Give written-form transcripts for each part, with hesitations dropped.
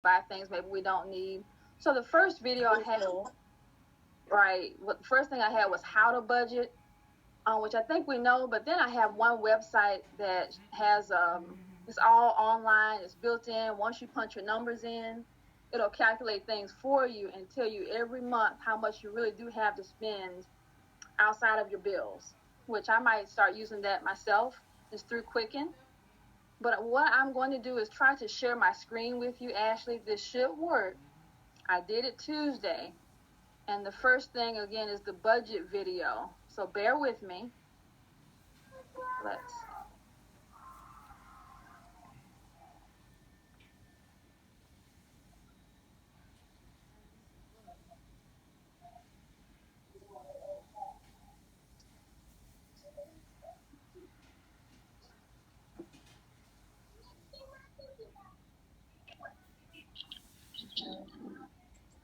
buy things maybe we don't need. So the first video I had, right, what the first thing I had was how to budget, which I think we know, but then I have one website that has, it's all online, it's built in. Once you punch your numbers in, it'll calculate things for you and tell you every month how much you really do have to spend outside of your bills, which I might start using that myself. It's through Quicken. But what I'm going to do is try to share my screen with you, Ashley. This should work. I did it Tuesday. And the first thing, again, is the budget video. So bear with me. Let's see.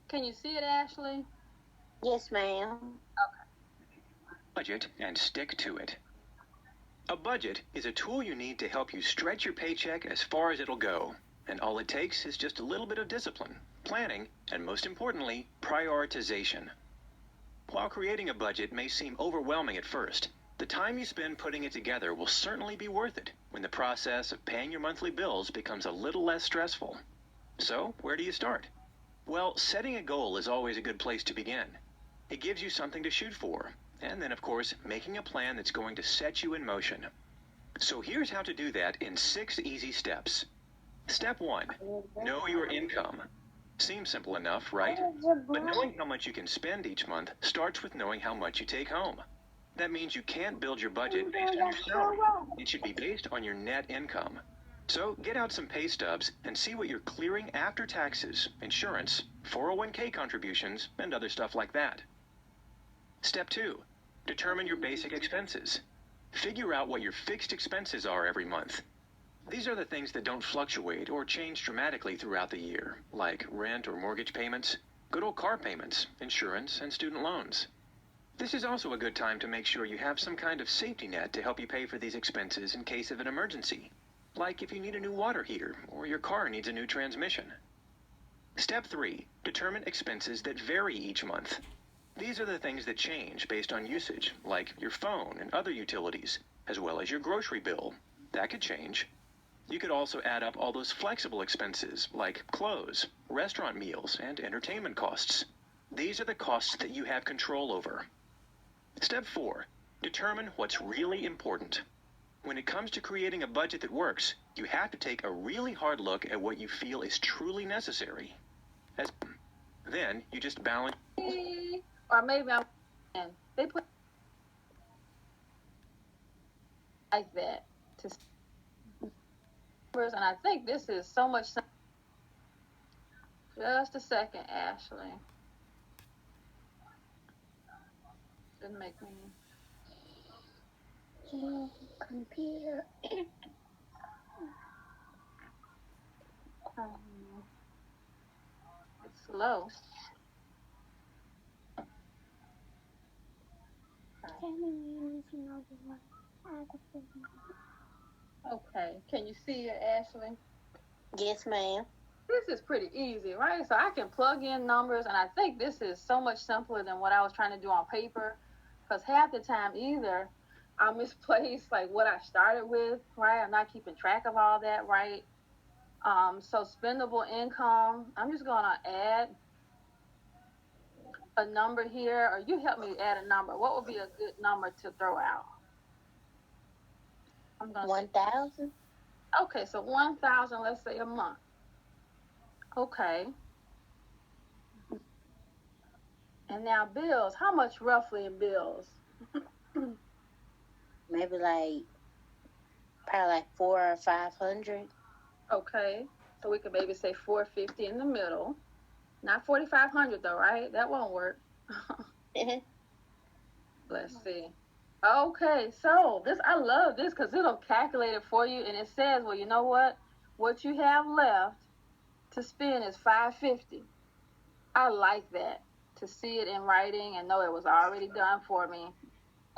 Can you see it, Ashley? Yes, ma'am. Budget and stick to it. A budget is a tool you need to help you stretch your paycheck as far as it'll go. And all it takes is just a little bit of discipline, planning, and most importantly, prioritization. While creating a budget may seem overwhelming at first, the time you spend putting it together will certainly be worth it when the process of paying your monthly bills becomes a little less stressful. So, where do you start? Well, setting a goal is always a good place to begin. It gives you something to shoot for, and then, of course, making a plan that's going to set you in motion. So here's how to do that in 6 easy steps. Step 1, know your income. Seems simple enough, right? But knowing how much you can spend each month starts with knowing how much you take home. That means you can't build your budget based on your salary. It should be based on your net income. So get out some pay stubs and see what you're clearing after taxes, insurance, 401k contributions, and other stuff like that. Step 2, determine your basic expenses. Figure out what your fixed expenses are every month. These are the things that don't fluctuate or change dramatically throughout the year, like rent or mortgage payments, good old car payments, insurance, and student loans. This is also a good time to make sure you have some kind of safety net to help you pay for these expenses in case of an emergency, like if you need a new water heater or your car needs a new transmission. Step 3, determine expenses that vary each month. These are the things that change based on usage, like your phone and other utilities, as well as your grocery bill. That could change. You could also add up all those flexible expenses, like clothes, restaurant meals, and entertainment costs. These are the costs that you have control over. Step 4, determine what's really important. When it comes to creating a budget that works, you have to take a really hard look at what you feel is truly necessary. Then you just balance. Or maybe they put like that to numbers, and I think this is so much. Just a second, Ashley. Didn't make me. Computer. It's slow. Okay, can you see it, Ashley? Yes, ma'am. This is pretty easy, right? So I can plug in numbers, and I think this is so much simpler than what I was trying to do on paper, because half the time either I'll misplace like what I started with, right? I'm not keeping track of all that, right? So spendable income, I'm just gonna add a number here, or you help me add a number. What would be a good number to throw out? I'm gonna 1,000. Okay, so 1,000, let's say a month. Okay. And now bills, how much roughly in bills? Maybe probably like 400 or 500. Okay, so we could maybe say 450 in the middle. Not 4,500 though, right? That won't work. Let's see. Okay, so I love this because it'll calculate it for you, and it says, well, you know what? What you have left to spend is 550. I like that, to see it in writing and know it was already done for me.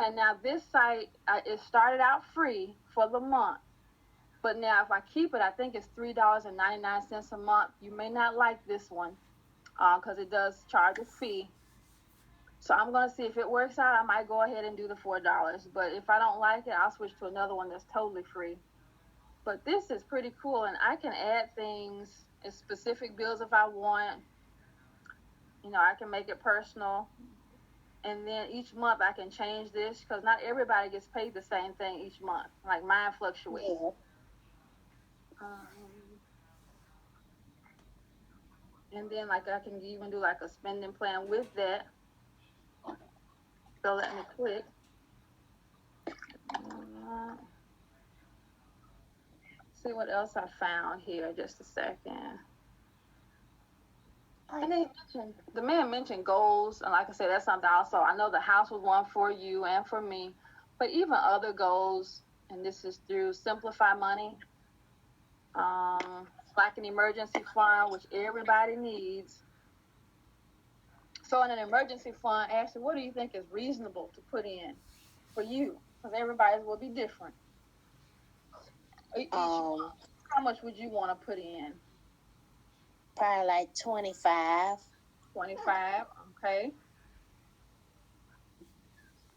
And now this site, it started out free for the month. But now if I keep it, I think it's $3.99 a month. You may not like this one because it does charge a fee. So I'm going to see if it works out. I might go ahead and do the $4. But if I don't like it, I'll switch to another one that's totally free. But this is pretty cool, and I can add things as specific bills if I want. You know, I can make it personal. And then each month I can change this because not everybody gets paid the same thing each month. Like mine fluctuates. Yeah. And then like I can even do like a spending plan with that. So let me click. See what else I found here. Just a second. And the man mentioned goals, and like I said, that's something also. I know the house was one for you and for me, but even other goals, and this is through Simplify Money, like an emergency fund, which everybody needs. So in an emergency fund, Ashley, what do you think is reasonable to put in for you? Because everybody's will be different. How much would you want to put in? Probably like 25. 25, okay.